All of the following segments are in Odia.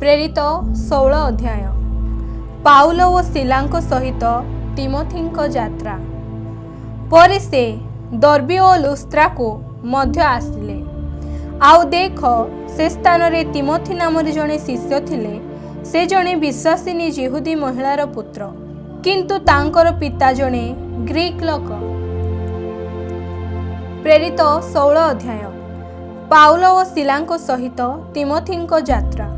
प्रेरित 16 अध्याय पाउल और सिलांक सहित तिमोथींक यात्रा पर से दर्बी और लुस्त्रा को मध्य आसिले। आउ देख से स्थान रे तिमोथी नाम जड़े शिष्य थिले। से जड़े विश्वासिनी जिहुदी महिलार पुत्र, किंतु तांकर पिता जड़े ग्रीक लोक। प्रेरित 16 अध्याय पाउल और सिलांक सहित तिमोथींक यात्रा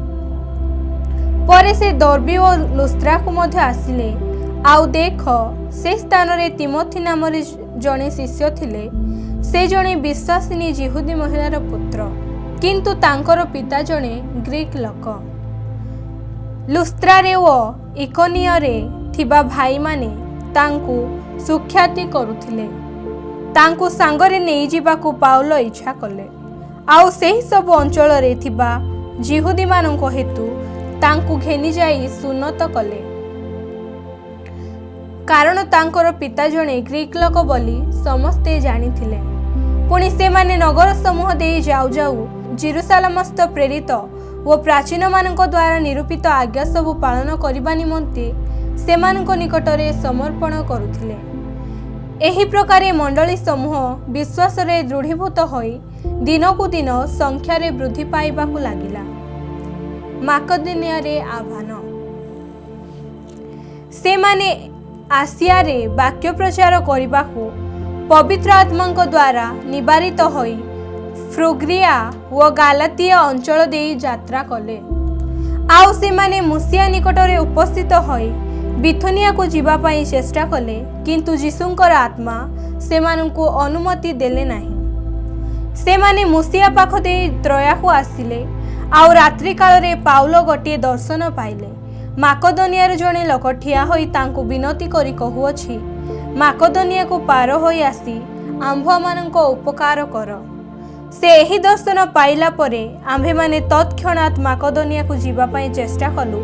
पर से दर्बी और लुस्त्रा को मध्य आसिले। आउ देख से स्थान रे तिमोथी नाम जड़े शिष्य थिले। से जड़े विश्वासिनी जिहुदी महिलार पुत्र, किंतु तांकर पिता जड़े ग्रीक लोक। लुस्त्रारे ओ इकोनियरे थिबा भाई माने तांकु सुख्याति करुथिले। तांकु सांगरे नेई जिबाकु पाउल इच्छा कले। आउ सेही सब अंचल रे थिबा जिहुदी माननको हेतु तांकु घेनी जाई सुन्नत कले, कारण तांकर पिता जणे ग्रीक लोक बोली समस्ते जानिथिले। पुणी से माने नगर समूह दे जाऊ जाऊ जेरुसालेमस्थ प्रेरित ओ प्राचीन मानक द्वारा निरूपित आज्ञा सबु पालन करिबा निमंते सेमानक निकटरे समर्पण करुथिले। एही प्रकारे मंडली समूह विश्वास रे दृढ़ीभूत होई दिनकु दिन संख्या रे वृद्धि पाइबाकु लागिला। माकदोनिया रे आह्वान से माने आसिया रे वाक्य प्रचार करिबाकु पवित्र आत्मा द्वारा निवारित होई फ्रुग्रिया व गालातिया अंचल देई यात्रा कले। आउ से माने मुसिया निकटरे उपस्थित होई बिथुनिया को जीवा पाई चेष्टा कले, किंतु यीशुंकर आत्मा सेमानंकु अनुमति देले नाही। से माने मुसिया पाख देई त्रया को आसिले। आउ रात्रि काल रे पाउल गोटे दर्शन पाइले। माकदोनिया जड़े लोक ठिया होई तांकु विनती करी कहुअछि, माकदोनिया को पार होई आसी आंभ माननको उपकार कर। से एही दर्शन पाइला परे आंभे माने तत्क्षणात् माकदोनिया को जीवा पाई चेष्टा कलु,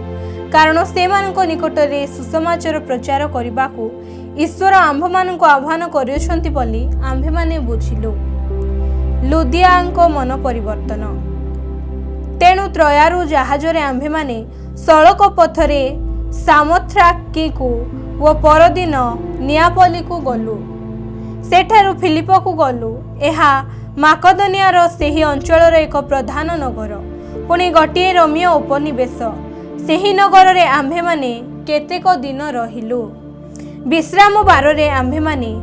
कारण से माननको निकटरे सुसमाचार प्रचार करिबाकु ईश्वर आंभ माननको आह्वान करियछंती बोली आंभे माने बुझिलु। लुदियाको मन परिवर्तन। तेणु त्रयारु जहाजरे आंभे माने सड़क पथरे सामथ्राकी को वो परदिन नियापली को गलु। सेठारु फिलिप को गलु। एहा माकदोनियार सेही अंचलर एक प्रधान नगर, पुणी गोटे रम्य उपनिवेश। सेही नगर रे आंभे माने केतेक दिन रहिलु। विश्राम बार रे आंभे माने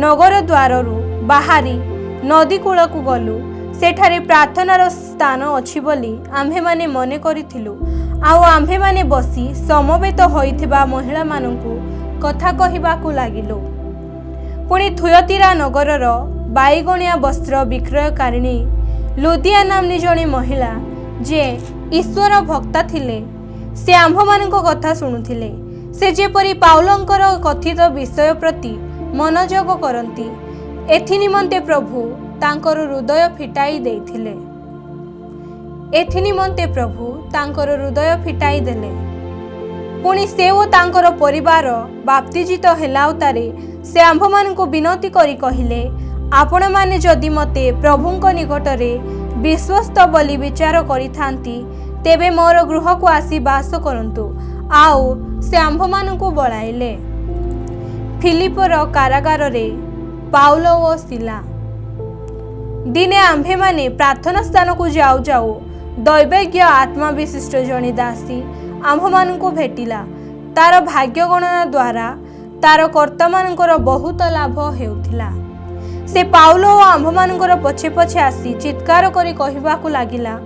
नगर द्वाररु बाहरी नदी कूल को गलु। सेठारे प्रार्थनार स्थान अछि बोली आंभे माने मने करिथिलु। आउ आंभे माने बसी समवेत होइथिबा महिला माननकु कथा कहिबाकु लागिलु। पुणी थुयतीरा नगरर बाईगणिया वस्त्र विक्रयकारिणी लुदिया नामनी जणे महिला जे ईश्वर भक्ता थिले, से आंभ माननको कथा शुणुथिले। से जेपरि पाउलंकर कथित विषय प्रति मनोयोग करंती, एथि निमंते प्रभु तांकर हृदय फिटाई देथिले। एथि निमंते प्रभु तांकर हृदय फिटाई देले। पुणी से ओ तांकर परिवार बाप्तिजित हेलाउतारे से आंभ माननको विनती करी कहिले, आपण माने जदि मते प्रभुंक निकटरे विश्वस्त बोली विचार करिथांती, तेबे मोर गृह को आसी बास करंतु। आउ से आंभ माननको बळाइले। फिलिपर कारागार रे पाउल ओ सिला। दिने आंभे माने प्रार्थना स्थान को जाऊ जाऊ दैवज्ञ आत्मा विशिष्ट जणी दासी आंभ माननको भेटिला। तार भाग्य गणना द्वारा तार कर्ता मानकर बहुत लाभ हेउथिला। से पाउल ओ आंभ मानकर पछे पछे आसी चित्कार करी कहिबाकु लागिला,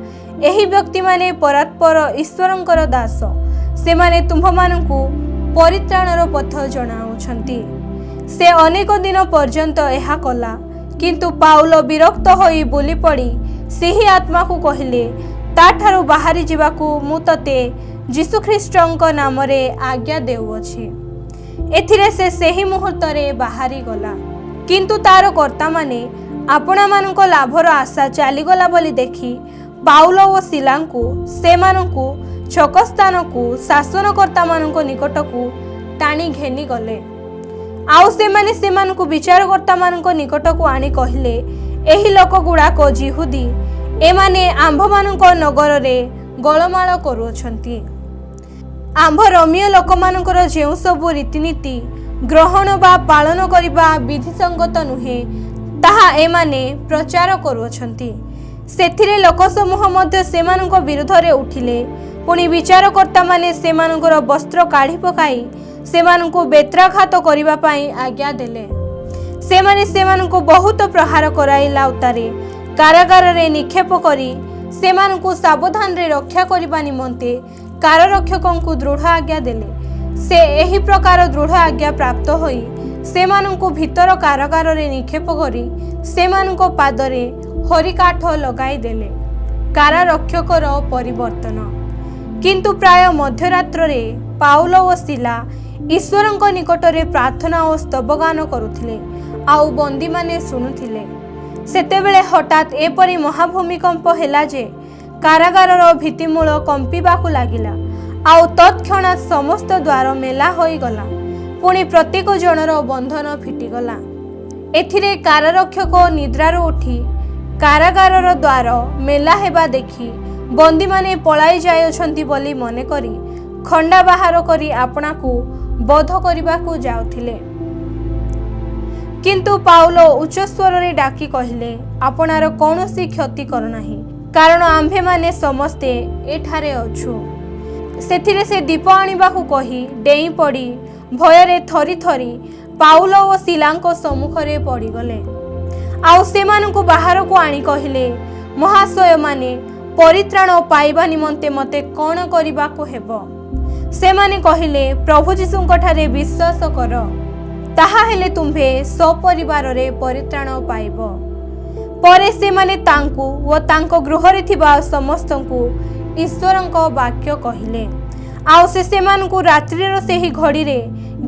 एही व्यक्ति माने परात्पर ईश्वरंकर दास। से माने तुम्भ माननको परित्राणर पथ जणाउछंती। से अनेक दिन पर्यंत एहा कला, किंतु पाउल विरक्त होई बोली पड़ी सेही आत्मा को कहिले, ताठारु बाहरी जिबाकु मु तते यीशु ख्रीष्टंक नाम रे आज्ञा देउअछि। एथिरे से सेही मुहूर्त रे बाहरी गला। किंतु तार कर्ता माने आपणा मानक लाभर आशा चलीगला बोली देखी पाउल ओ सिलांकु सेमानंकु छक स्थान को शासनकर्ता मानक निकटकु टाणी घेनी गले। आउ सेमाने सेमानकु विचारकर्ता मानक निकटकु आनी कहिले, एही लोक गुड़ाक जिहुदी, एमाने आंभ मानक नगर रे ଗୋଳମାଳ କରୁଅଛନ୍ତି। ଆମ୍ଭ ରୋମୀୟ ଲୋକମାନଙ୍କର ଯେଉଁ ସବୁ ରୀତିନୀତି ଗ୍ରହଣ ବା ପାଳନ କରିବା ବିଧିସଙ୍ଗତ ନୁହେଁ ତାହା ଏମାନେ ପ୍ରଚାର କରୁଅଛନ୍ତି। ସେଥିରେ ଲୋକସମୂହ ମଧ୍ୟ ସେମାନଙ୍କ ବିରୁଦ୍ଧରେ ଉଠିଲେ। ପୁଣି ବିଚାରକର୍ତ୍ତାମାନେ ସେମାନଙ୍କର ବସ୍ତ୍ର କାଢ଼ି ପକାଇ ସେମାନଙ୍କୁ ବେତ୍ରାଘାତ କରିବା ପାଇଁ ଆଜ୍ଞା ଦେଲେ। ସେମାନେ ସେମାନଙ୍କୁ ବହୁତ ପ୍ରହାର କରାଇ ଲାଉତାରେ କାରାଗାରରେ ନିକ୍ଷେପ କରି ସେମାନଙ୍କୁ ସାବଧାନରେ ରକ୍ଷା କରିବା ନିମନ୍ତେ କାରାରକ୍ଷକଙ୍କୁ ଦୃଢ଼ ଆଜ୍ଞା ଦେଲେ। ସେ ଏହି ପ୍ରକାର ଦୃଢ଼ ଆଜ୍ଞା ପ୍ରାପ୍ତ ହୋଇ ସେମାନଙ୍କୁ ଭିତର କାରାଗାରରେ ନିକ୍ଷେପ କରି ସେମାନଙ୍କ ପାଦରେ ହରିକାଠ ଲଗାଇ ଦେଲେ। କାରାରକ୍ଷକର ପରିବର୍ତ୍ତନ। କିନ୍ତୁ ପ୍ରାୟ ମଧ୍ୟରାତ୍ରରେ ପାଉଲ ଓ ସିଲା ଈଶ୍ୱରଙ୍କ ନିକଟରେ ପ୍ରାର୍ଥନା ଓ ସ୍ତବଗାନ କରୁଥିଲେ, ଆଉ ବନ୍ଦୀମାନେ ଶୁଣୁଥିଲେ। ସେତେବେଳେ ହଠାତ୍ ଏପରି ମହାଭୂମିକମ୍ପ ହେଲା ଯେ କାରାଗାରର ଭିତ୍ତିମୂଳ କମ୍ପିବାକୁ ଲାଗିଲା, ଆଉ ତତ୍କ୍ଷଣାତ୍ ସମସ୍ତ ଦ୍ୱାର ମେଲା ହୋଇଗଲା। ପୁଣି ପ୍ରତ୍ୟେକ ଜଣର ବନ୍ଧନ ଫିଟିଗଲା। ଏଥିରେ କାରାରକ୍ଷକ ନିଦ୍ରାରୁ ଉଠି କାରାଗାରର ଦ୍ୱାର ମେଲା ହେବା ଦେଖି ବନ୍ଦୀମାନେ ପଳାଇ ଯାଇଅଛନ୍ତି ବୋଲି ମନେକରି ଖଣ୍ଡା ବାହାର କରି ଆପଣାକୁ ବୋଧ କରିବାକୁ ଯାଉଥିଲେ। କିନ୍ତୁ ପାଉଲ ଉଚ୍ଚସ୍ୱରରେ ଡାକି କହିଲେ, ଆପଣାର କୌଣସି କ୍ଷତି କରୁନାହିଁ, କାରଣ ଆମ୍ଭେମାନେ ସମସ୍ତେ ଏଠାରେ ଅଛୁ। ସେଥିରେ ସେ ଦୀପ ଆଣିବାକୁ କହି ଡେଇଁ ପଡ଼ି ଭୟରେ ଥରି ଥରି ପାଉଲ ଓ ସିଲାଙ୍କ ସମ୍ମୁଖରେ ପଡ଼ିଗଲେ। ଆଉ ସେମାନଙ୍କୁ ବାହାରକୁ ଆଣି କହିଲେ, ମହାଶୟମାନେ, ପରିତ୍ରାଣ ପାଇବା ନିମନ୍ତେ ମୋତେ କ'ଣ କରିବାକୁ ହେବ? ସେମାନେ କହିଲେ, ପ୍ରଭୁ ଯୀଶୁଙ୍କଠାରେ ବିଶ୍ୱାସ କର, ତାହା ହେଲେ ତୁମ୍ଭେ ସପରିବାରରେ ପରିତ୍ରାଣ ପାଇବ। ପରେ ସେମାନେ ତାଙ୍କୁ ଓ ତାଙ୍କ ଗୃହରେ ଥିବା ସମସ୍ତଙ୍କୁ ଈଶ୍ୱରଙ୍କ ବାକ୍ୟ କହିଲେ। ଆଉ ସେ ସେମାନଙ୍କୁ ରାତ୍ରିର ସେହି ଘଡ଼ିରେ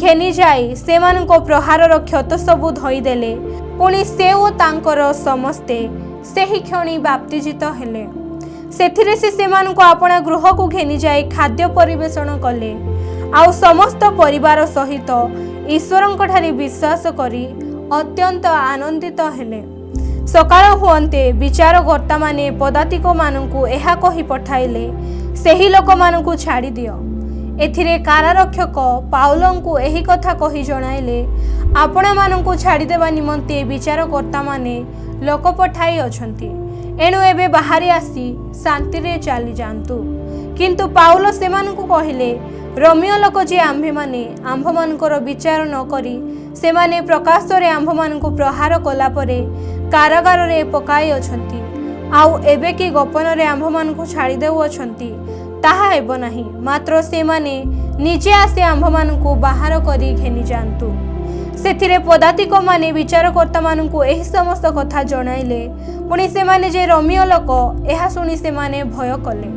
ଘେନିଯାଇ ସେମାନଙ୍କ ପ୍ରହାରର କ୍ଷତ ସବୁ ଧୋଇଦେଲେ। ପୁଣି ସେ ଓ ତାଙ୍କର ସମସ୍ତେ ସେହି କ୍ଷଣି ବାପ୍ତିଜିତ ହେଲେ। ସେଥିରେ ସେ ସେମାନଙ୍କୁ ଆପଣା ଗୃହକୁ ଘେନିଯାଇ ଖାଦ୍ୟ ପରିବେଷଣ କଲେ, ଆଉ ସମସ୍ତ ପରିବାର ସହିତ ଈଶ୍ୱରଙ୍କଠାରେ ବିଶ୍ୱାସ କରି ଅତ୍ୟନ୍ତ ଆନନ୍ଦିତ ହେଲେ। ସକାଳ ହୁଅନ୍ତେ ବିଚାରକର୍ତ୍ତାମାନେ ପଦାତିକମାନଙ୍କୁ ଏହା କହି ପଠାଇଲେ, ସେହି ଲୋକମାନଙ୍କୁ ଛାଡ଼ିଦିଅ। ଏଥିରେ କାରାରକ୍ଷକ ପାଉଲଙ୍କୁ ଏହି କଥା କହି ଜଣାଇଲେ, ଆପଣମାନଙ୍କୁ ଛାଡ଼ିଦେବା ନିମନ୍ତେ ବିଚାରକର୍ତ୍ତାମାନେ ଲୋକ ପଠାଇ ଅଛନ୍ତି। ଏଣୁ ଏବେ ବାହାରି ଆସି ଶାନ୍ତିରେ ଚାଲିଯାଆନ୍ତୁ। କିନ୍ତୁ ପାଉଲ ସେମାନଙ୍କୁ କହିଲେ, ରୋମୀୟ ଲୋକ ଯେ ଆମ୍ଭେମାନେ ଆମ୍ଭମାନଙ୍କର ବିଚାର ନ କରି ସେମାନେ ପ୍ରକାଶରେ ଆମ୍ଭମାନଙ୍କୁ ପ୍ରହାର କଲା ପରେ କାରାଗାରରେ ପକାଇ ଅଛନ୍ତି, ଆଉ ଏବେ କି ଗୋପନରେ ଆମ୍ଭମାନଙ୍କୁ ଛାଡ଼ି ଦେଉଅଛନ୍ତି, ତାହା ହେବ ନାହିଁ। ମାତ୍ର ସେମାନେ ନିଜେ ଆସି ଆମ୍ଭମାନଙ୍କୁ ବାହାର କରି ଘେନିଯାଆନ୍ତୁ। ସେଥିରେ ପଦାତିକମାନେ ବିଚାରକର୍ତ୍ତାମାନଙ୍କୁ ଏହି ସମସ୍ତ କଥା ଜଣାଇଲେ। ପୁଣି ସେମାନେ ଯେ ରୋମୀୟ ଲୋକ ଏହା ଶୁଣି ସେମାନେ ଭୟ କଲେ।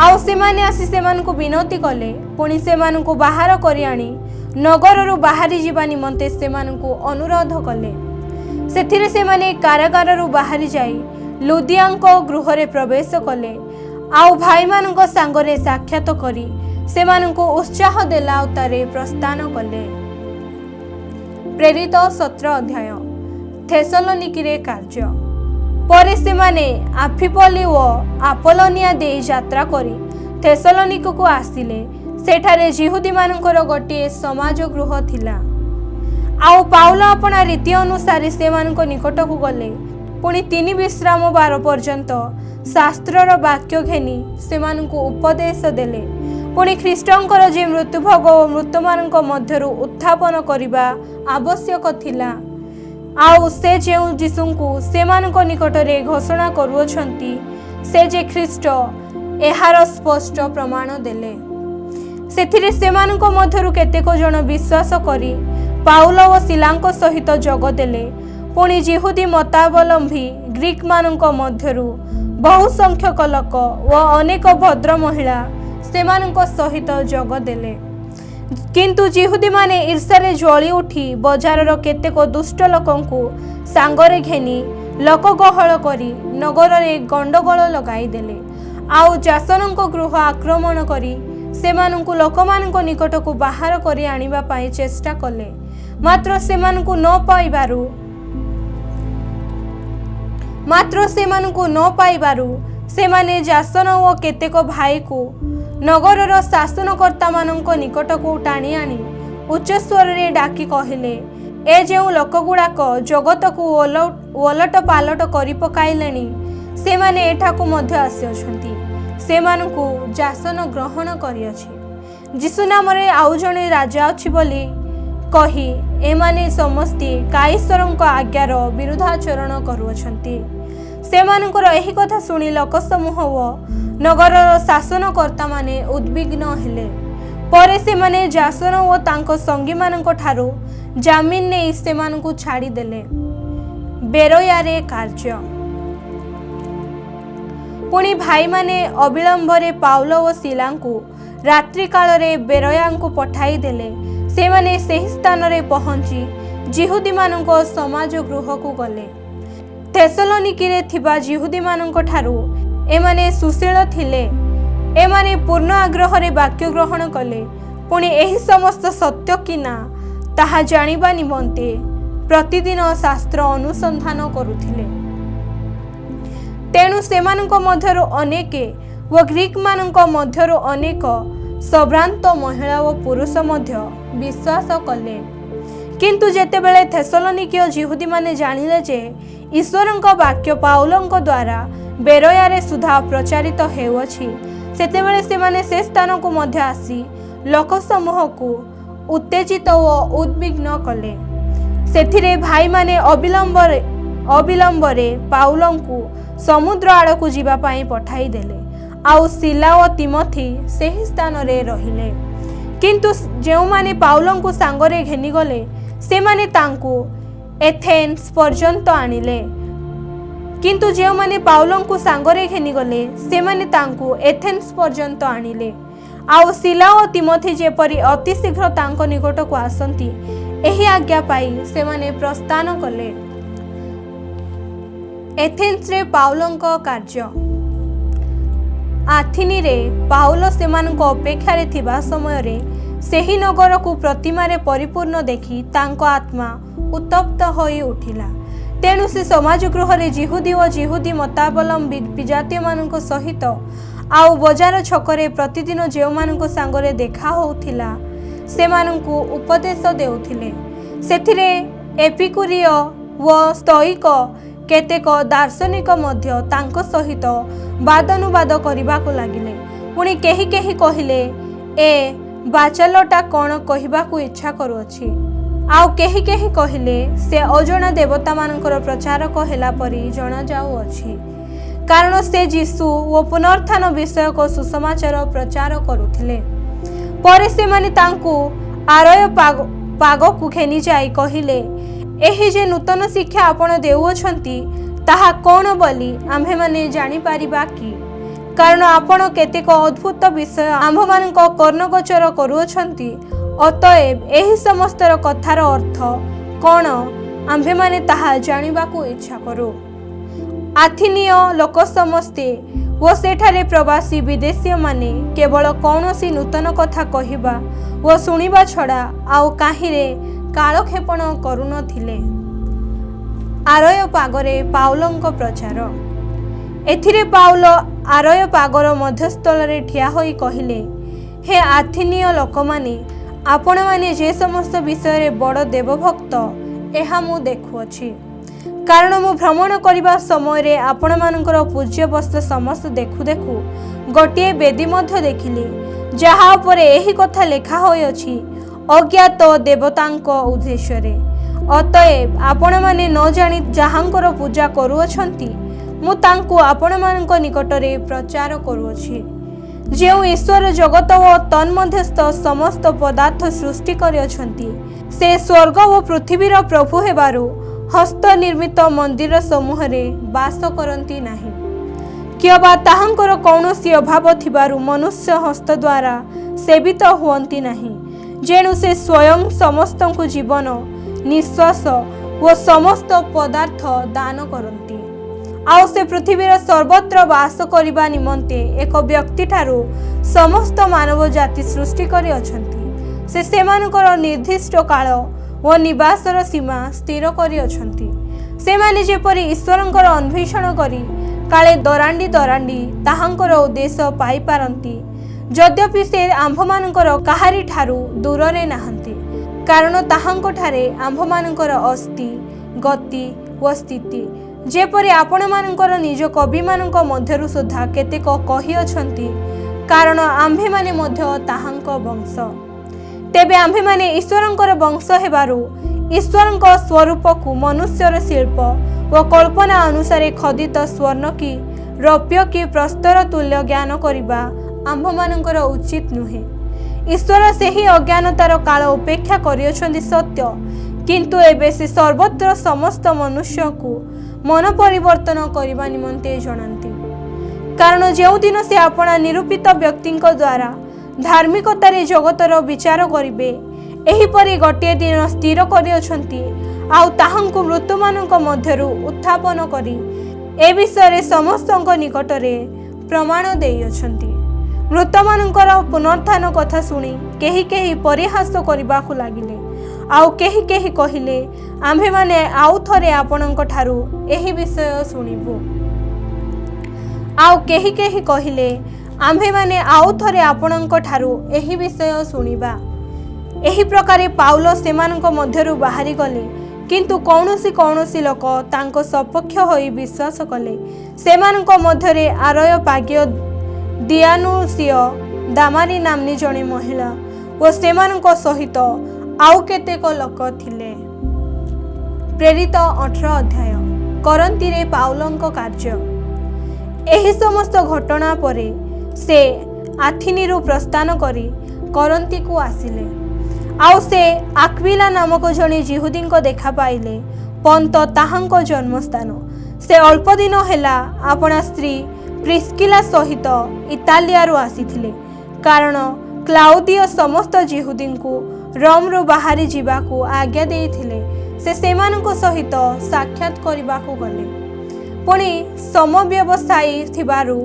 ଆଉ ସେମାନେ ଆସି ସେମାନଙ୍କୁ ବିନତି କଲେ। ପୁଣି ସେମାନଙ୍କୁ ବାହାର କରି ଆଣି ନଗରରୁ ବାହାରି ଯିବା ନିମନ୍ତେ ସେମାନଙ୍କୁ ଅନୁରୋଧ କଲେ। ସେଥିରେ ସେମାନେ କାରାଗାରରୁ ବାହାରି ଯାଇ ଲୁଦିଆଙ୍କ ଗୃହରେ ପ୍ରବେଶ କଲେ, ଆଉ ଭାଇମାନଙ୍କ ସାଙ୍ଗରେ ସାକ୍ଷାତ କରି ସେମାନଙ୍କୁ ଉତ୍ସାହ ଦେଲା ଉତ୍ତାରେ ପ୍ରସ୍ଥାନ କଲେ। ପ୍ରେରିତ 17 ଅଧ୍ୟାୟ। ଥେସଲୋନିକିରେ କାର୍ଯ୍ୟ। ପରେ ସେମାନେ ଆମ୍ଫିପୋଲି ଓ ଆପୋଲୋନିଆ ଦେଇ ଯାତ୍ରା କରି ଥେସଲୋନିକକୁ ଆସିଲେ। ସେଠାରେ ଯିହୁଦୀମାନଙ୍କର ଗୋଟିଏ ସମାଜ ଗୃହ ଥିଲା। ଆଉ ପାଉଲ ଆପଣା ରୀତି ଅନୁସାରେ ସେମାନଙ୍କ ନିକଟକୁ ଗଲେ। ପୁଣି 3 ବିଶ୍ରାମ ବାର ପର୍ଯ୍ୟନ୍ତ ଶାସ୍ତ୍ରର ବାକ୍ୟ ଘେନି ସେମାନଙ୍କୁ ଉପଦେଶ ଦେଲେ। ପୁଣି ଖ୍ରୀଷ୍ଟଙ୍କର ଯେ ମୃତ୍ୟୁଭୋଗ ଓ ମୃତମାନଙ୍କ ମଧ୍ୟରୁ ଉତ୍ଥାପନ କରିବା ଆବଶ୍ୟକ ଥିଲା, ଆଉ ସେ ଯେଉଁ ଯୀଶୁଙ୍କୁ ସେମାନଙ୍କ ନିକଟରେ ଘୋଷଣା କରୁଅଛନ୍ତି, ସେ ଯେ ଖ୍ରୀଷ୍ଟ, ଏହାର ସ୍ପଷ୍ଟ ପ୍ରମାଣ ଦେଲେ। ସେଥିରେ ସେମାନଙ୍କ ମଧ୍ୟରୁ କେତେକ ଜଣ ବିଶ୍ୱାସ କରି ପାଉଲ ଓ ସିଲାଙ୍କ ସହିତ ଯୋଗ ଦେଲେ। ପୁଣି ଯିହୁଦୀ ମତାବଲମ୍ବୀ ଗ୍ରୀକମାନଙ୍କ ମଧ୍ୟରୁ ବହୁ ସଂଖ୍ୟକ ଲୋକ ଓ ଅନେକ ଭଦ୍ର ମହିଳା ସେମାନଙ୍କ ସହିତ ଯୋଗ ଦେଲେ। କିନ୍ତୁ ଯିହୁଦୀମାନେ ଈର୍ଷାରେ ଜ୍ୱଳି ଉଠି ବଜାରର କେତେକ ଦୁଷ୍ଟ ଲୋକଙ୍କୁ ସାଙ୍ଗରେ ଘେନି ଲୋକଗହଳ କରି ନଗରରେ ଗଣ୍ଡଗୋଳ ଲଗାଇଦେଲେ। ଆଉ ଯାସନଙ୍କ ଗୃହ ଆକ୍ରମଣ କରି ସେମାନଙ୍କୁ ଲୋକମାନଙ୍କ ନିକଟକୁ ବାହାର କରି ଆଣିବା ପାଇଁ ଚେଷ୍ଟା କଲେ। ମାତ୍ର ସେମାନଙ୍କୁ ନ ପାଇବାରୁ सेमाने जासन ओ केतेक भाई को नगरर शासनकर्ता मानक निकट को टाणी आनी उच्च स्वर रे डाकी कहले, ए जो लोक गुड़ाक जगत को ओलट पालट करि पकाइलेनी सेमाने एठाकू मध्य आसी सेमानकू जासन ग्रहण करिअछि। यीशु नाम रे आउ जणे राजा अछि बोली कही एमाने समस्ते काईश्वरଙ୍କ आज्ञार विरुद्धाचरण करुअछंती। सेमानकर एही कथा सुनी लोक समूह ओ नगरर शासनकर्ता माने उद्विग्न हेले। परे सेमाने जासन ओ तांको संगी मानक ठारू जामिन नै सेमानकू छाड़ी देले। बेरोयारे कार्य पुणी भाई माने अविलंबरे पाउल ओ सिलांकू रात्रि काल रे बेरोयांकू पठाई देले। सेमाने सही स्थान रे पहुंची जिहुदी मानक समाज गृह को गले। थेसलोनिकी रे थिबा जिहुदी मानक ठारू एमाने सुशील थिले। एमाने पूर्ण आग्रह रे वाक्य ग्रहण कले। पुणी एही समस्त सत्य कि ना ताहा जानिबा निमंते प्रतिदिन शास्त्र अनुसंधान करुथिले। तेणु सेमानक मध्यरु अनेके व ग्रीक मानक मध्यरु अनेक सभ्रांत महिला व पुरुष मध्य विश्वास कले। किंतु जेतेबेले थेसलोनिकीय जिहुदी माने जानिले जे ईश्वरଙ୍କ वाक्य पाउलଙ୍କ द्वारा बेरोयारे सुधा प्रचारित हेउछि, सेतेबेले सेमाने से स्थान को मध्य आसी लोक समूह को उत्तेजित व उद्विग्न कले। सेथिरे भाई माने अविलंबरे पाउलଙ୍କୁ समुद्र आड़ को जीवा पाई पठाई देले। आउ सिला और तिमोथी सही स्थान रे रहिले। किंतु जो माने पाउलଙ୍କୁ सांगरे घेनी गले से माने तांको एथेन्स पर्यंत आनिले। किंतु जो माने पाउलଙ୍କୁ सांगरे घेनी गले से माने तांको एथेन्स पर्यंत आनिले। आउ सिला और तिमोथी जेपरी अति शीघ्र तांको निकट को आसंती एही आज्ञा पाई से माने प्रस्थान कले। एथेन्स रे पाउलଙ୍କ कार्य आथिनी रे पाउल सेमानक अपेक्षा रे थिबा समय रे सेही नगर को प्रतिमा रे परिपूर्ण देखि तांको आत्मा उत्तप्त होई उठिला। तेणु से समाज गृह रे जिहुदी और जिहुदी मतावलंबी विजातीय मानक सहित आउ बजार छकरे प्रतिदिन जे मानक सांगरे देखा होउथिला से मानकू उपदेश देउथिले। सेथिरे एपिकुरिय व स्तोइक केतेक दार्शनिक मध्य तांको सहित वादनुवाद करबाको लागिले। पुणी केही केही कहिले ए बाचालटा कौन कहबाकू इच्छा करुअछि। आउ केही केही कहिले से अजणा देवता मानकर प्रचारक हेला परी जणा जाउअछि, कारण से यीशु ओ पुनरुत्थान विषयक सुसमाचार प्रचार करुथिले। परे से माने तांको आरय पाग को घेनी जाई कहिले, एही जे नूतन शिक्षा आपण देउछंती ताहा कौन बोली आम्भे माने जानी पारिबा कि? कारण आपण केतेक अद्भुत विषय आम्भ मानक कर्णगोचर करुछंती। अतएव एही समस्तर कथार अर्थ कौन आम्भे माने ताहा जानिबाकू इच्छा करू। आथिनीय लोक समस्ते वो सेठारे प्रवासी विदेशी माने केवल कौनसी नूतन कथा कहिबा वो सुनिबा छड़ा आउ काहिरे कालक्षेपण करुनथिले। आरय पागरे पाउलଙ୍କ प्रचार एथिरे पाउल आरय पागर मध्यस्थल रे ठिया होई कहिले, हे आथिनीय लोक माने आपण माने जे समस्त विषय रे बड़ देवभक्त एहा मु देखुअछि। कारण मु भ्रमण करिबा समय रे आपण मानकर पूज्य वस्त्र समस्त देखु देखु गोटे बेदी मध्य देखिली, जहा उपरे एही कथा लेखा होई अछि, अज्ञात देवतांक उद्देश्य रे। अतएव आपण माने न जानी जहांकर पूजा करुअछंती मु तांको आपण मानक निकट रे प्रचार करुअछि। जेउ ईश्वर जगत व तन्मध्यस्थ समस्त पदार्थ सृष्टि करिअछंती से स्वर्ग व पृथ्वीर प्रभु हेबारु हस्त निर्मित मंदिर समूह रे वास करंती नाही, किबा ताहांकर कौनसी अभाव थिबारु मनुष्य हस्त द्वारा सेवित हुअंती नाही। जेणु से स्वयं समस्त को जीवन निश्वास व समस्त पदार्थ दान करंती। आउ से पृथ्वीर सर्वत्र वास करिबा निमंते एक व्यक्ति ठारू समस्त मानव जाति सृष्टि करि अछंती। से सेमानकर निर्दिष्ट काल व निवासर सीमा स्थिर करि अछंती। सेमाने जेपरि ईश्वरंकर अन्वेषण करी କାଳେ ଦରାଣ୍ଡି ଦରାଣ୍ଡି ତାହାଙ୍କର ଉଦ୍ଦେଶ୍ୟ ପାଇପାରନ୍ତି, ଯଦ୍ୟପି ସେ ଆମ୍ଭମାନଙ୍କର କାହାରି ଠାରୁ ଦୂରରେ ନାହାନ୍ତି। କାରଣ ତାହାଙ୍କଠାରେ ଆମ୍ଭମାନଙ୍କର ଅସ୍ଥି ଗତି ଓ ସ୍ଥିତି, ଯେପରି ଆପଣମାନଙ୍କର ନିଜ କବିମାନଙ୍କ ମଧ୍ୟରୁ ସୁଦ୍ଧା କେତେକ କହିଅଛନ୍ତି, କାରଣ ଆମ୍ଭେମାନେ ମଧ୍ୟ ତାହାଙ୍କ ବଂଶ। ତେବେ ଆମ୍ଭେମାନେ ଈଶ୍ୱରଙ୍କର ବଂଶ ହେବାରୁ ଈଶ୍ୱରଙ୍କ ସ୍ୱରୂପକୁ ମନୁଷ୍ୟର ଶିଳ୍ପ ଓ କଳ୍ପନା ଅନୁସାରେ ଖୋଦିତ ସ୍ୱର୍ଣ୍ଣ କି ରୌପ୍ୟ କି ପ୍ରସ୍ତର ତୁଲ୍ୟ ଜ୍ଞାନ କରିବା ଆମ୍ଭମାନଙ୍କର ଉଚିତ ନୁହେଁ। ଈଶ୍ୱର ସେହି ଅଜ୍ଞାନତାର କାଳ ଉପେକ୍ଷା କରିଅଛନ୍ତି ସତ୍ୟ, କିନ୍ତୁ ଏବେ ସେ ସର୍ବତ୍ର ସମସ୍ତ ମନୁଷ୍ୟକୁ ମନ ପରିବର୍ତ୍ତନ କରିବା ନିମନ୍ତେ ଜଣାନ୍ତି। କାରଣ ଯେଉଁଦିନ ସେ ଆପଣା ନିରୂପିତ ବ୍ୟକ୍ତିଙ୍କ ଦ୍ୱାରା ଧାର୍ମିକତାରେ ଜଗତର ବିଚାର କରିବେ, ଏହିପରି ଗୋଟିଏ ଦିନ ସ୍ଥିର କରିଅଛନ୍ତି, ଆଉ ତାହାଙ୍କୁ ମୃତ୍ୟୁମାନଙ୍କ ମଧ୍ୟରୁ ଉତ୍ଥାପନ କରି ଏ ବିଷୟରେ ସମସ୍ତଙ୍କ ନିକଟରେ ପ୍ରମାଣ ଦେଇଅଛନ୍ତି। ମୃତମାନଙ୍କର ପୁନରୁତ୍ଥାନ କଥା ଶୁଣି କେହି କେହି ପରିହାସ କରିବାକୁ ଲାଗିଲେ, ଆଉ କେହି କେହି କହିଲେ, ଆମ୍ଭେମାନେ ଆଉ ଥରେ ଆପଣଙ୍କ ଠାରୁ ଏହି ବିଷୟ ଶୁଣିବୁ। ଆଉ କେହି କେହି କହିଲେ, ଆମ୍ଭେମାନେ ଆଉ ଥରେ ଆପଣଙ୍କ ଠାରୁ ଏହି ବିଷୟ ଶୁଣିବା। ଏହି ପ୍ରକାରେ ପାଉଲ ସେମାନଙ୍କ ମଧ୍ୟରୁ ବାହାରି ଗଲେ, କିନ୍ତୁ କୌଣସି ଲୋକ ତାଙ୍କ ସପକ୍ଷ ହୋଇ ବିଶ୍ୱାସ କଲେ। ସେମାନଙ୍କ ମଧ୍ୟରେ ଆରୟୋପାଗୀୟ, ଦିଆନୁସିୟ, ଦାମାରି ନାମ୍ନୀ ଜଣେ ମହିଳା ଓ ସେମାନଙ୍କ ସହିତ ଆଉ କେତେକ ଲୋକ ଥିଲେ। ପ୍ରେରିତ 18 ଅଧ୍ୟାୟ। କରନ୍ତିରେ ପାଉଲଙ୍କ କାର୍ଯ୍ୟ। ଏହି ସମସ୍ତ ଘଟଣା ପରେ ସେ ଆଥିନିରୁ ପ୍ରସ୍ଥାନ କରି କରନ୍ତିକୁ ଆସିଲେ। ଆଉ ସେ ଆକ୍ୱିଲା ନାମକ ଜଣେ ଯିହୁଦୀଙ୍କ ଦେଖା ପାଇଲେ। ପନ୍ତ ତାହାଙ୍କ ଜନ୍ମସ୍ଥାନ। ସେ ଅଳ୍ପ ଦିନ ହେଲା ଆପଣା ସ୍ତ୍ରୀ ପ୍ରିସ୍କିଲା ସହିତ ଇତାଲିଆରୁ ଆସିଥିଲେ, କାରଣ କ୍ଲାଉଦିୟ ସମସ୍ତ ଯିହୁଦୀଙ୍କୁ ରୋମରୁ ବାହାରି ଯିବାକୁ ଆଜ୍ଞା ଦେଇଥିଲେ। ସେ ସେମାନଙ୍କ ସହିତ ସାକ୍ଷାତ କରିବାକୁ ଗଲେ। ପୁଣି ସମବ୍ୟବସାୟୀ ଥିବାରୁ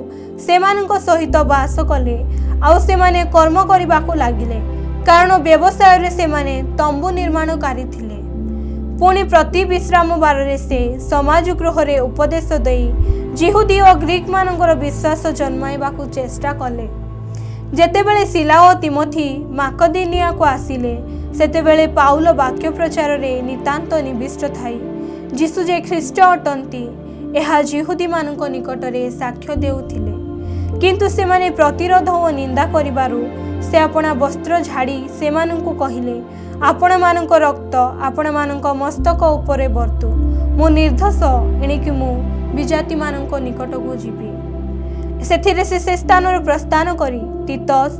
ସେମାନଙ୍କ ସହିତ ବାସ କଲେ, ଆଉ ସେମାନେ କର୍ମ କରିବାକୁ ଲାଗିଲେ, କାରଣ ବ୍ୟବସାୟରେ ସେମାନେ ତମ୍ବୁ ନିର୍ମାଣକାରୀ ଥିଲେ। ପୁଣି ପ୍ରତି ବିଶ୍ରାମ ବାରରେ ସେ ସମାଜ ଗୃହରେ ଉପଦେଶ ଦେଇ ଯିହୁଦୀ ଓ ଗ୍ରୀକମାନଙ୍କର ବିଶ୍ୱାସ ଜନ୍ମାଇବାକୁ ଚେଷ୍ଟା କଲେ। ଯେତେବେଳେ ସିଲା ଓ ତିମୋଥି ମାକଦୋନିଆକୁ ଆସିଲେ, ସେତେବେଳେ ପାଉଲ ବାକ୍ୟ ପ୍ରଚାରରେ ନିତାନ୍ତ ନିବିଷ୍ଟ ଥାଇ ଯୀଶୁ ଯେ ଖ୍ରୀଷ୍ଟ ଅଟନ୍ତି ଏହା ଯିହୁଦୀମାନଙ୍କ ନିକଟରେ ସାକ୍ଷ୍ୟ ଦେଉଥିଲେ। କିନ୍ତୁ ସେମାନେ ପ୍ରତିରୋଧ ଓ ନିନ୍ଦା କରିବାରୁ ସେ ଆପଣା ବସ୍ତ୍ର ଝାଡ଼ି ସେମାନଙ୍କୁ କହିଲେ, ଆପଣମାନଙ୍କ ରକ୍ତ ଆପଣମାନଙ୍କ ମସ୍ତକ ଉପରେ ବର୍ତ୍ତୁ। ମୁଁ ନିର୍ଦ୍ଦୋଷ, ଏଣିକି ମୁଁ ବିଜାତିମାନଙ୍କ ନିକଟକୁ ଯିବି। ସେଥିରେ ସେ ସ୍ଥାନରୁ ପ୍ରସ୍ଥାନ କରି ତିତସ୍,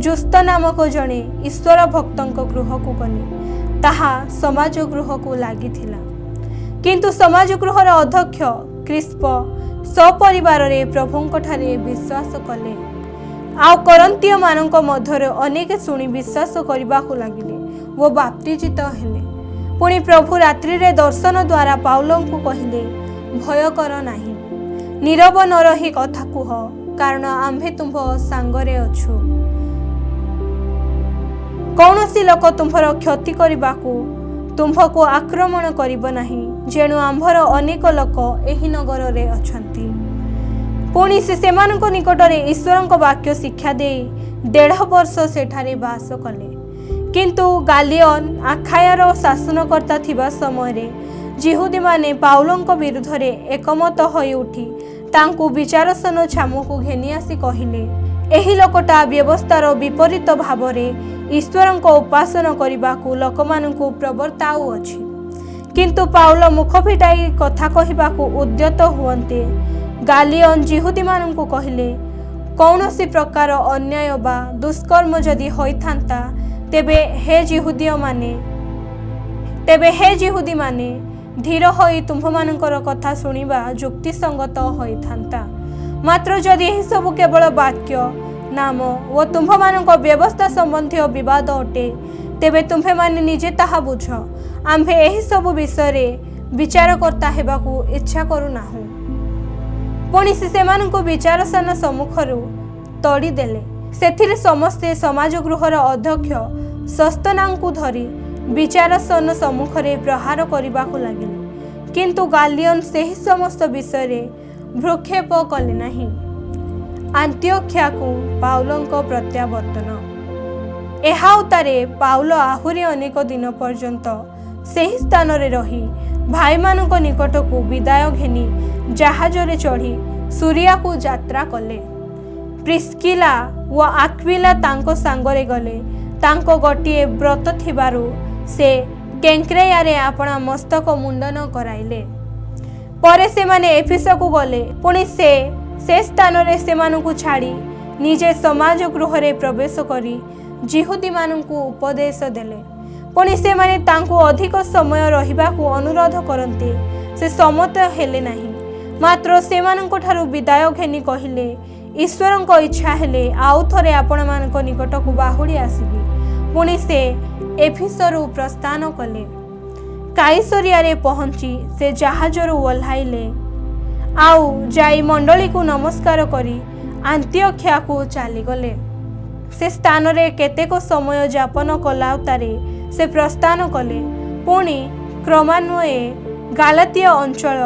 ଜୁସ୍ତ ନାମକ ଜଣେ ଈଶ୍ୱର ଭକ୍ତଙ୍କ ଗୃହକୁ ଗଲେ। ତାହା ସମାଜ ଗୃହକୁ ଲାଗିଥିଲା। କିନ୍ତୁ ସମାଜ ଗୃହର ଅଧ୍ୟକ୍ଷ କ୍ରିସ୍ପ ସପରିବାରରେ ପ୍ରଭୁଙ୍କଠାରେ ବିଶ୍ୱାସ କଲେ। ଆଉ କରନ୍ତୀୟମାନଙ୍କ ମଧ୍ୟରେ ଅନେକ ଶୁଣି ବିଶ୍ୱାସ କରିବାକୁ ଲାଗିଲେ ଓ ବାପ୍ତିଜିତ ହେଲେ। ପୁଣି ପ୍ରଭୁ ରାତ୍ରିରେ ଦର୍ଶନ ଦ୍ୱାରା ପାଉଲଙ୍କୁ କହିଲେ, ଭୟ କର ନାହିଁ, ନୀରବ ନ ରହି କଥା କୁହ, କାରଣ ଆମ୍ଭେ ତୁମ୍ଭ ସାଙ୍ଗରେ ଅଛୁ। କୌଣସି ଲୋକ ତୁମ୍ଭର କ୍ଷତି କରିବାକୁ ତୁମ୍ଭକୁ ଆକ୍ରମଣ କରିବ ନାହିଁ, ଯେଣୁ ଆମ୍ଭର ଅନେକ ଲୋକ ଏହି ନଗରରେ ଅଛନ୍ତି। ପୁଣି ସେ ସେମାନଙ୍କ ନିକଟରେ ଈଶ୍ୱରଙ୍କ ବାକ୍ୟ ଶିକ୍ଷା ଦେଇ 1.5 ବର୍ଷ ସେଠାରେ ବାସ କଲେ। କିନ୍ତୁ ଗାଲିଅନ ଆଖାୟାର ଶାସନକର୍ତ୍ତା ଥିବା ସମୟରେ ଯିହୁଦୀମାନେ ପାଉଲଙ୍କ ବିରୁଦ୍ଧରେ ଏକମତ ହୋଇ ଉଠି ତାଙ୍କୁ ବିଚାରସନ ଛାମୁକୁ ଘେନି ଆସି କହିଲେ, ଏହି ଲୋକଟା ବ୍ୟବସ୍ଥାର ବିପରୀତ ଭାବରେ ଈଶ୍ୱରଙ୍କ ଉପାସନ କରିବାକୁ ଲୋକମାନଙ୍କୁ ପ୍ରବର୍ତ୍ତାଉଅଛି। କିନ୍ତୁ ପାଉଲ ମୁଖ ଫିଟାଇ କଥା କହିବାକୁ ଉଦ୍ୟତ ହୁଅନ୍ତେ ଗାଲିଅନ ଯିହୁଦୀମାନଙ୍କୁ କହିଲେ, କୌଣସି ପ୍ରକାର ଅନ୍ୟାୟ ବା ଦୁଷ୍କର୍ମ ଯଦି ହୋଇଥାନ୍ତା, ତେବେ ହେ ଯିହୁଦୀମାନେ ଧୀର ହୋଇ ତୁମ୍ଭମାନଙ୍କର କଥା ଶୁଣିବା ଯୁକ୍ତିସଙ୍ଗତ ହୋଇଥାନ୍ତା। ମାତ୍ର ଯଦି ଏହିସବୁ କେବଳ ବାକ୍ୟ, ନାମ ଓ ତୁମ୍ଭମାନଙ୍କ ବ୍ୟବସ୍ଥା ସମ୍ବନ୍ଧୀୟ ବିବାଦ ଅଟେ, ତେବେ ତୁମ୍ଭେମାନେ ନିଜେ ତାହା ବୁଝ। ଆମ୍ଭେ ଏହିସବୁ ବିଷୟରେ ବିଚାରକର୍ତ୍ତା ହେବାକୁ ଇଚ୍ଛା କରୁନାହୁଁ। ପୁଣି ସେ ସେମାନଙ୍କୁ ବିଚାରସନ ସମ୍ମୁଖରୁ ତଡ଼ିଦେଲେ। ସେଥିରେ ସମସ୍ତେ ସମାଜ ଗୃହର ଅଧ୍ୟକ୍ଷ ସସ୍ତନାଙ୍କୁ ଧରି ବିଚାରସନ ସମ୍ମୁଖରେ ପ୍ରହାର କରିବାକୁ ଲାଗିଲେ। କିନ୍ତୁ ଗାଲିଅନ ସେହି ସମସ୍ତ ବିଷୟରେ ଭ୍ରୂକ୍ଷେପ କଲେ ନାହିଁ। ଆନ୍ତିଓଖ୍ୟାକୁ ପାଉଲଙ୍କ ପ୍ରତ୍ୟାବର୍ତ୍ତନ। ଏହା ଉତ୍ତାରେ ପାଉଲ ଆହୁରି ଅନେକ ଦିନ ପର୍ଯ୍ୟନ୍ତ ସେହି ସ୍ଥାନରେ ରହି ଭାଇମାନଙ୍କ ନିକଟକୁ ବିଦାୟ ଘେନି ଜାହାଜରେ ଚଢ଼ି ସୁରିଆକୁ ଯାତ୍ରା କଲେ। ପ୍ରିସ୍କିଲା ଓ ଆକ୍ୱିଲା ତାଙ୍କ ସାଙ୍ଗରେ ଗଲେ। ତାଙ୍କ ଗୋଟିଏ ବ୍ରତ ଥିବାରୁ ସେ କେଙ୍କ୍ରେୟାରେ ଆପଣା ମସ୍ତକ ମୁଣ୍ଡନ କରାଇଲେ। ପରେ ସେମାନେ ଏଫେସକୁ ଗଲେ। ପୁଣି ସେ ସ୍ଥାନରେ ସେମାନଙ୍କୁ ଛାଡ଼ି ନିଜେ ସମାଜ ଗୃହରେ ପ୍ରବେଶ କରି ଯିହୁଦୀମାନଙ୍କୁ ଉପଦେଶ ଦେଲେ। ପୁଣି ସେମାନେ ତାଙ୍କୁ ଅଧିକ ସମୟ ରହିବାକୁ ଅନୁରୋଧ କରନ୍ତେ ସେ ସମ୍ମତ ହେଲେ ନାହିଁ। ମାତ୍ର ସେମାନଙ୍କଠାରୁ ବିଦାୟ ଘେନି କହିଲେ, ଈଶ୍ୱରଙ୍କ ଇଚ୍ଛା ହେଲେ ଆଉ ଥରେ ଆପଣମାନଙ୍କ ନିକଟକୁ ବାହୁଡ଼ି ଆସିବି। ପୁଣି ସେ ଏଫେସରୁ ପ୍ରସ୍ଥାନ କଲେ। କାଇସରିଆରେ ପହଞ୍ଚି ସେ ଜାହାଜରୁ ଓହ୍ଲାଇଲେ ଆଉ ଯାଇ ମଣ୍ଡଳୀକୁ ନମସ୍କାର କରି ଆନ୍ତିଓଖ୍ୟାକୁ ଚାଲିଗଲେ। ସେ ସ୍ଥାନରେ କେତେକ ସମୟ ଯାପନ କଲା ଉତ୍ତାରେ ସେ ପ୍ରସ୍ଥାନ କଲେ। ପୁଣି କ୍ରମାନ୍ୱये ଗାଲାତୀୟ ଅଞ୍ଚଳ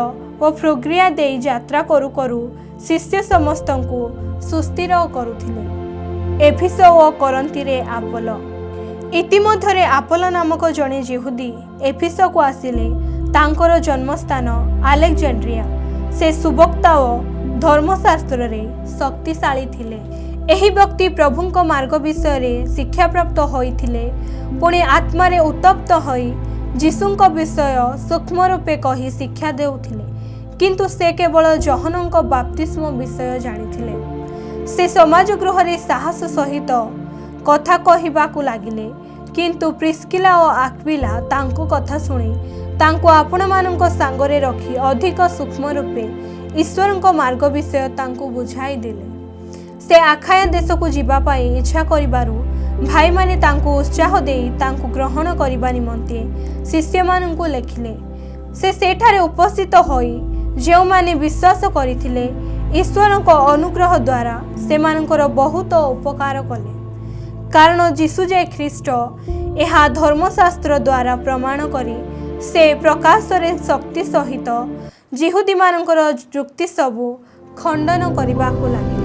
ଓ ଫ୍ରୁଗ୍ରିଆ ଦେଇ ଯାତ୍ରା କରୁ କରୁ ଶିଷ୍ୟ ସମସ୍ତଙ୍କୁ ସୁସ୍ଥିର କରୁଥିଲେ। ଏଫେସ ଓ କରନ୍ତିରେ ଆପୋଲ। ଇତିମଧ୍ୟରେ ଆପୋଲ ନାମକ ଜଣେ ଯିହୁଦୀ ଏଫେସକୁ ଆସିଲେ। ତାଙ୍କର ଜନ୍ମସ୍ଥାନ ଆଲେକ୍ଜାଣ୍ଡ୍ରିଆ। ସେ ସୁବକ୍ତା ଓ ଧର୍ମଶାସ୍ତ୍ରରେ ଶକ୍ତିଶାଳୀ ଥିଲେ। ଏହି ବ୍ୟକ୍ତି ପ୍ରଭୁଙ୍କ ମାର୍ଗ ବିଷୟରେ ଶିକ୍ଷାପ୍ରାପ୍ତ ହୋଇଥିଲେ। ପୁଣି ଆତ୍ମାରେ ଉତ୍ତପ୍ତ ହୋଇ ଯୀଶୁଙ୍କ ବିଷୟ ସୂକ୍ଷ୍ମ ରୂପେ କହି ଶିକ୍ଷା ଦେଉଥିଲେ। କିନ୍ତୁ ସେ କେବଳ ଯୋହନଙ୍କ ବାପ୍ତିସ୍ମ ବିଷୟ ଜାଣିଥିଲେ। ସେ ସମାଜ ଗୃହରେ ସାହସ ସହିତ କଥା କହିବାକୁ ଲାଗିଲେ। କିନ୍ତୁ ପ୍ରିସ୍କିଲା ଓ ଆକ୍ୱିଲା ତାଙ୍କ କଥା ଶୁଣି ତାଙ୍କୁ ଆପଣମାନଙ୍କ ସାଙ୍ଗରେ ରଖି ଅଧିକ ସୂକ୍ଷ୍ମ ରୂପେ ଈଶ୍ୱରଙ୍କ ମାର୍ଗ ବିଷୟ ତାଙ୍କୁ ବୁଝାଇ ଦେଲେ। ସେ ଆଖାୟା ଦେଶକୁ ଯିବା ପାଇଁ ଇଚ୍ଛା କରିବାରୁ ଭାଇମାନେ ତାଙ୍କୁ ଉତ୍ସାହ ଦେଇ ତାଙ୍କୁ ଗ୍ରହଣ କରିବା ନିମନ୍ତେ ଶିଷ୍ୟମାନଙ୍କୁ ଲେଖିଲେ। ସେ ସେଠାରେ ଉପସ୍ଥିତ ହୋଇ ଯେଉଁମାନେ ବିଶ୍ୱାସ କରିଥିଲେ ଈଶ୍ୱରଙ୍କ ଅନୁଗ୍ରହ ଦ୍ୱାରା ସେମାନଙ୍କର ବହୁତ ଉପକାର କଲେ। କାରଣ ଯୀଶୁ ଯେ ଖ୍ରୀଷ୍ଟ ଏହା ଧର୍ମଶାସ୍ତ୍ର ଦ୍ୱାରା ପ୍ରମାଣ କରି ସେ ପ୍ରକାଶରେ ଶକ୍ତି ସହିତ ଯିହୁଦୀମାନଙ୍କର ଯୁକ୍ତି ସବୁ ଖଣ୍ଡନ କରିବାକୁ ଲାଗିଲେ।